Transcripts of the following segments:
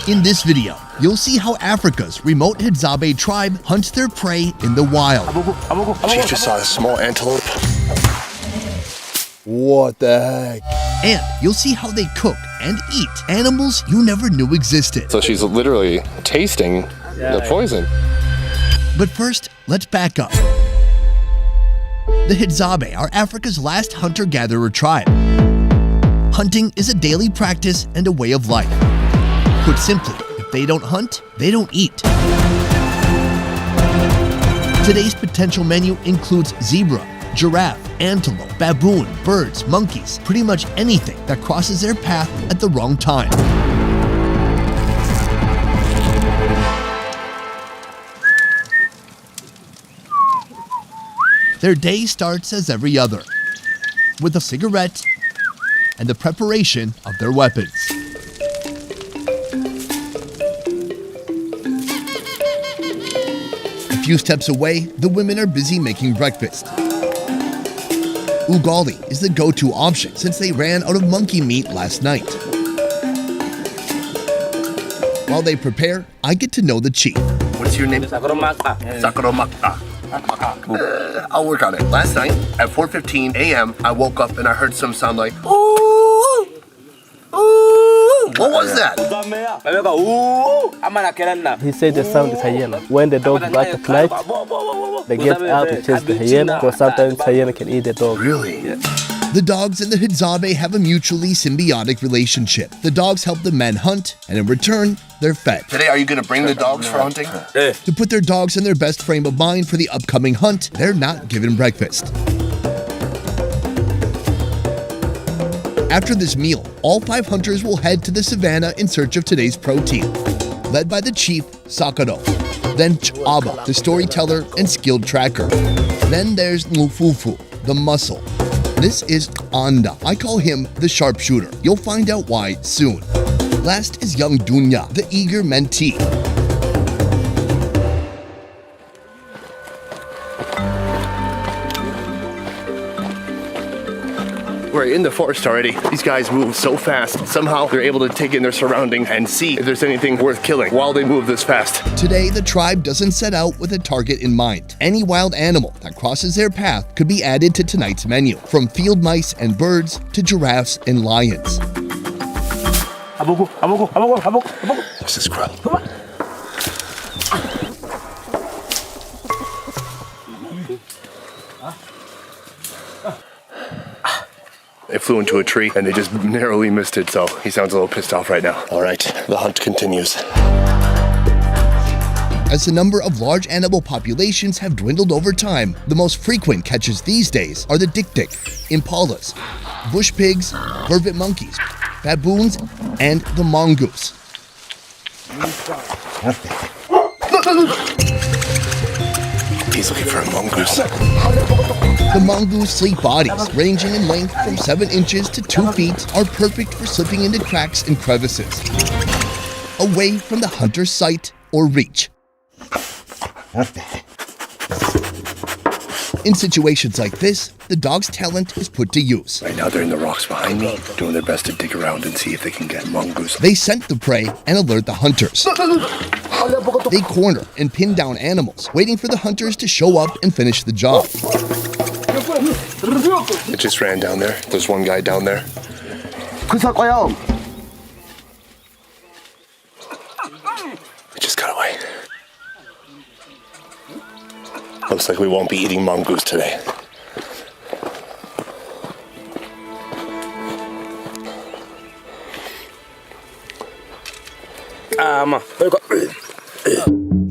In this video, you'll see how Africa's remote Hadzabe tribe hunts their prey in the wild. She just saw a small antelope. What the heck? And you'll see how they cook and eat animals you never knew existed. So she's literally tasting the poison. But first, let's back up. The Hadzabe are Africa's last hunter-gatherer tribe. Hunting is a daily practice and a way of life. Put simply, if they don't hunt, they don't eat. Today's potential menu includes zebra, giraffe, antelope, baboon, birds, monkeys, pretty much anything that crosses their path at the wrong time. Their day starts as every other, with a cigarette and the preparation of their weapons. A few steps away, the women are busy making breakfast. Ugali is the go-to option since they ran out of monkey meat last night. While they prepare, I get to know the chief. What's your name? Sakuromaka. I'll work on it. Last night at 4:15 a.m. I woke up and I heard some sound like ooh, ooh. What was that? He said the sound is hyena. When the dog bark at night, they get out to chase the hyena because sometimes hyena can eat the dog. Really? Yeah. The dogs and the Hadzabe have a mutually symbiotic relationship. The dogs help the men hunt, and in return, they're fed. Today, are you going to bring the dogs for hunting? To put their dogs in their best frame of mind for the upcoming hunt, they're not given breakfast. After this meal, all 5 hunters will head to the savannah in search of today's protein, led by the chief, Sakado. Then Chaba, the storyteller and skilled tracker. Then there's Mufufu, the muscle. This is Anda. I call him the sharpshooter. You'll find out why soon. Last is young Dunya, the eager mentee. We're in the forest already. These guys move so fast. Somehow they're able to take in their surroundings and see if there's anything worth killing while they move this fast. Today, the tribe doesn't set out with a target in mind. Any wild animal that crosses their path could be added to tonight's menu, from field mice and birds to giraffes and lions. This is Crow. They flew into a tree and they just narrowly missed it, so he sounds a little pissed off right now. All right, the hunt continues. As the number of large animal populations have dwindled over time, the most frequent catches these days are the dik-dik, impalas, bush pigs, vervet monkeys, baboons, and the mongoose. He's looking for a mongoose. The mongoose sleek bodies, ranging in length from 7 inches to 2 feet, are perfect for slipping into cracks and crevices, away from the hunter's sight or reach. In situations like this, the dog's talent is put to use. Right now they're in the rocks behind me, doing their best to dig around and see if they can get mongoose. They scent the prey and alert the hunters. They corner and pin down animals, waiting for the hunters to show up and finish the job. It just ran down there. There's one guy down there. It just got away. Looks like we won't be eating mongoose today.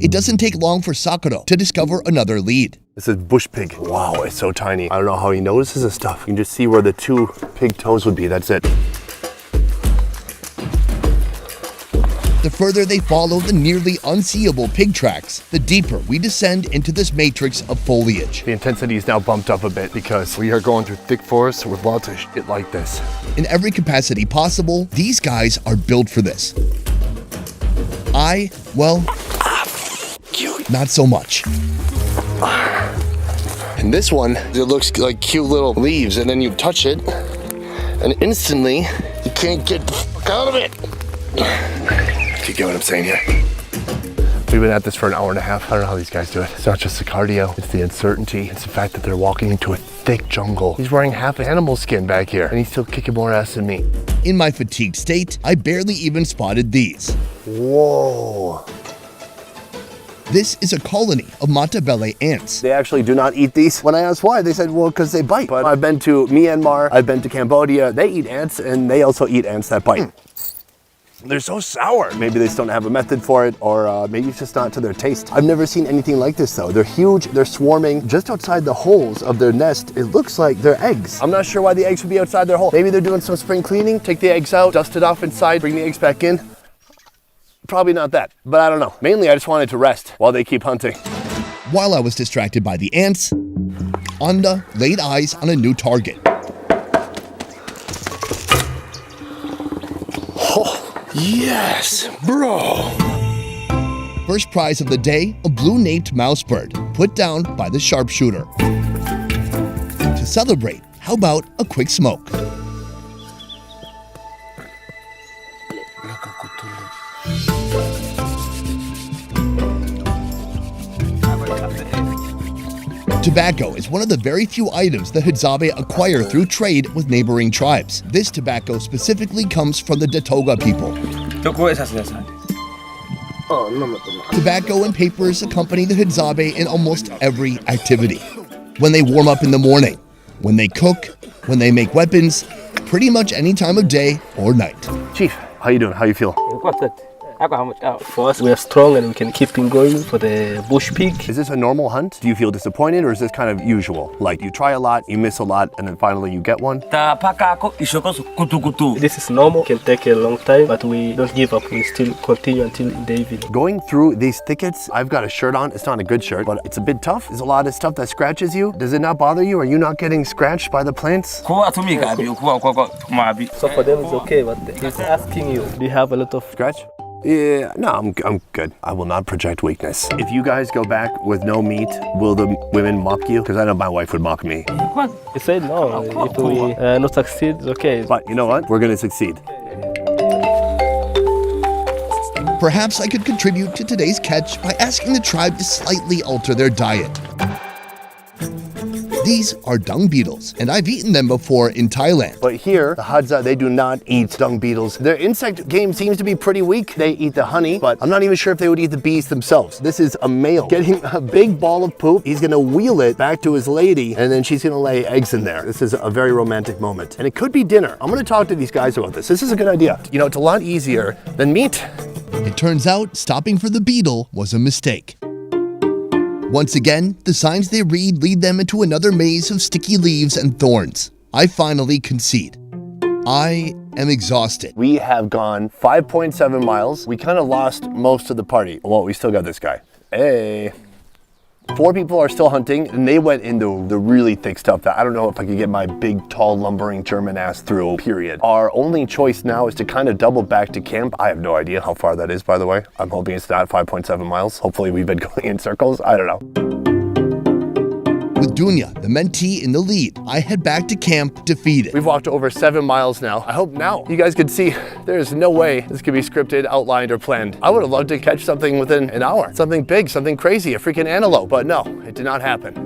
It doesn't take long for Sakura to discover another lead. This is bush pig. Wow, it's so tiny. I don't know how he notices this stuff. You can just see where the 2 pig toes would be. That's it. The further they follow the nearly unseeable pig tracks, the deeper we descend into this matrix of foliage. The intensity is now bumped up a bit because we are going through thick forests with lots of shit like this. In every capacity possible, these guys are built for this. Well, not so much. And this one, it looks like cute little leaves, and then you touch it, and instantly, you can't get the fuck out of it. If you get what I'm saying here. We've been at this for an hour and a half. I don't know how these guys do it. It's not just the cardio, it's the uncertainty. It's the fact that they're walking into a thick jungle. He's wearing half an animal skin back here, and he's still kicking more ass than me. In my fatigued state, I barely even spotted these. Whoa. This is a colony of matabele ants. They actually do not eat these. When I asked why, they said, well, because they bite. But I've been to Myanmar, I've been to Cambodia. They eat ants, and they also eat ants that bite. They're so sour. Maybe they just don't have a method for it, or maybe it's just not to their taste. I've never seen anything like this though. They're huge, they're swarming just outside the holes of their nest. It looks like they're eggs. I'm not sure why the eggs would be outside their hole. Maybe they're doing some spring cleaning, take the eggs out, dust it off inside, bring the eggs back in. Probably not that, but I don't know. Mainly I just wanted to rest while they keep hunting. While I was distracted by the ants, Anda laid eyes on a new target. Yes, bro. First prize of the day, a blue-naped mouse bird, put down by the sharpshooter. To celebrate, how about a quick smoke? Tobacco is one of the very few items the Hadzabe acquire through trade with neighboring tribes. This tobacco specifically comes from the Datoga people. Tobacco and papers accompany the Hadzabe in almost every activity. When they warm up in the morning, when they cook, when they make weapons, pretty much any time of day or night. Chief, how you doing? How you feel? For us, we are strong and we can keep on going for the bush pig. Is this a normal hunt? Do you feel disappointed, or is this kind of usual? Like you try a lot, you miss a lot, and then finally you get one? This is normal, can take a long time, but we don't give up. We still continue until the evening. Going through these thickets, I've got a shirt on. It's not a good shirt, but it's a bit tough. There's a lot of stuff that scratches you. Does it not bother you? Are you not getting scratched by the plants? So for them it's okay, but he's asking you, do you have a lot of Scratch? Yeah, no, I'm good. I will not project weakness. If you guys go back with no meat, will the women mock you? Because I know my wife would mock me. He said no, if we not succeed, it's okay. But you know what? We're gonna succeed. Perhaps I could contribute to today's catch by asking the tribe to slightly alter their diet. These are dung beetles, and I've eaten them before in Thailand. But here, the Hadza, they do not eat dung beetles. Their insect game seems to be pretty weak. They eat the honey, but I'm not even sure if they would eat the bees themselves. This is a male getting a big ball of poop. He's gonna wheel it back to his lady, and then she's gonna lay eggs in there. This is a very romantic moment. And it could be dinner. I'm gonna talk to these guys about this. This is a good idea. You know, it's a lot easier than meat. It turns out stopping for the beetle was a mistake. Once again, the signs they read lead them into another maze of sticky leaves and thorns. I finally concede. I am exhausted. We have gone 5.7 miles. We kind of lost most of the party. Well, we still got this guy. Hey. 4 people are still hunting, and they went into the really thick stuff that I don't know if I could get my big, tall, lumbering German ass through, period. Our only choice now is to kind of double back to camp. I have no idea how far that is, by the way. I'm hoping it's not 5.7 miles. Hopefully we've been going in circles. I don't know. With Dunya, the mentee, in the lead, I head back to camp defeated. We've walked over 7 miles now. I hope now you guys can see there's no way this could be scripted, outlined, or planned. I would have loved to catch something within an hour. Something big, something crazy, a freaking antelope. But no, it did not happen.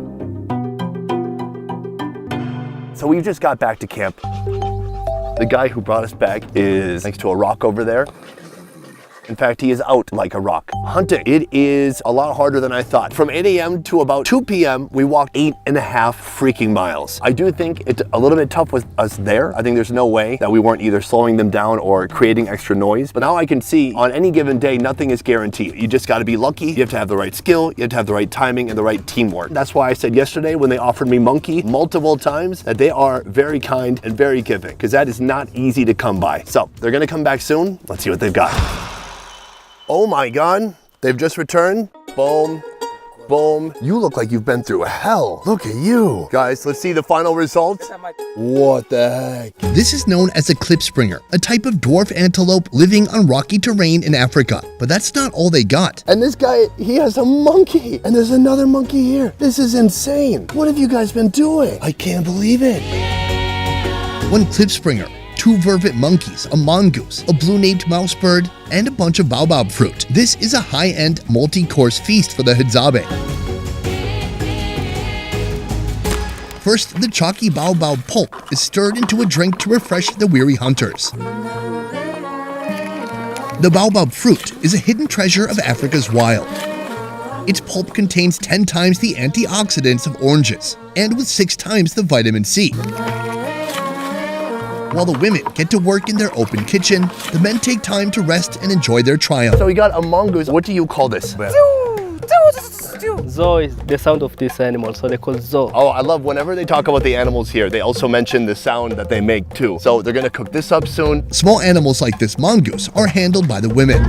So we just got back to camp. The guy who brought us back is next to a rock over there. In fact, he is out like a rock. Hunting, it is a lot harder than I thought. From 8 a.m. to about 2 p.m., we walked 8.5 freaking miles. I do think it's a little bit tough with us there. I think there's no way that we weren't either slowing them down or creating extra noise. But now I can see on any given day, nothing is guaranteed. You just gotta be lucky. You have to have the right skill. You have to have the right timing and the right teamwork. That's why I said yesterday when they offered me monkey multiple times that they are very kind and very giving, because that is not easy to come by. So they're gonna come back soon. Let's see what they've got. Oh my God, they've just returned. Boom, boom. You look like you've been through hell. Look at you. Guys, let's see the final result. What the heck? This is known as a klipspringer, a type of dwarf antelope living on rocky terrain in Africa. But that's not all they got. And this guy, he has a monkey. And there's another monkey here. This is insane. What have you guys been doing? I can't believe it. One klipspringer 2 vervet monkeys, a mongoose, a blue-naped mouse bird, and a bunch of baobab fruit. This is a high-end, multi-course feast for the Hadzabe. First, the chalky baobab pulp is stirred into a drink to refresh the weary hunters. The baobab fruit is a hidden treasure of Africa's wild. Its pulp contains 10 times the antioxidants of oranges, and with 6 times the vitamin C. While the women get to work in their open kitchen, the men take time to rest and enjoy their triumph. So we got a mongoose. What do you call this? Zo is the sound of this animal, so they call zo. Oh, I love whenever they talk about the animals here, they also mention the sound that they make too. So they're gonna cook this up soon. Small animals like this mongoose are handled by the women.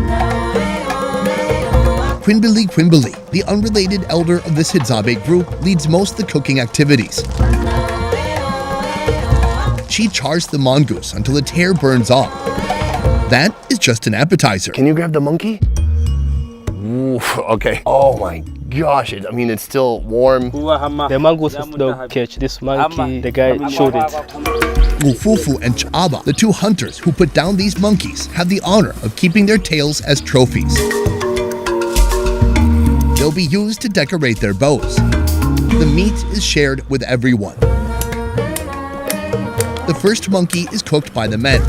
Quimbili, the unrelated elder of this Hadzabe group, leads most of the cooking activities. She chars the mongoose until its hair burns off. That is just an appetizer. Can you grab the monkey? Ooh, okay. Oh my gosh, it's still warm. The mongoose dog catch this monkey, the guy shoot it. Wufufu and Chaba, the 2 hunters who put down these monkeys, have the honor of keeping their tails as trophies. They'll be used to decorate their bows. The meat is shared with everyone. The first monkey is cooked by the men.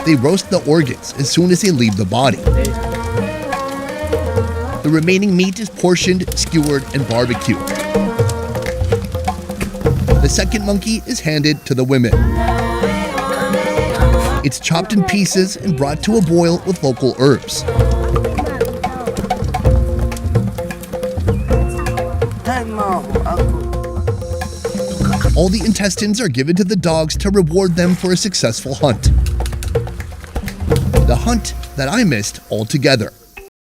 They roast the organs as soon as they leave the body. The remaining meat is portioned, skewered, and barbecued. The second monkey is handed to the women. It's chopped in pieces and brought to a boil with local herbs. All the intestines are given to the dogs to reward them for a successful hunt. The hunt that I missed altogether.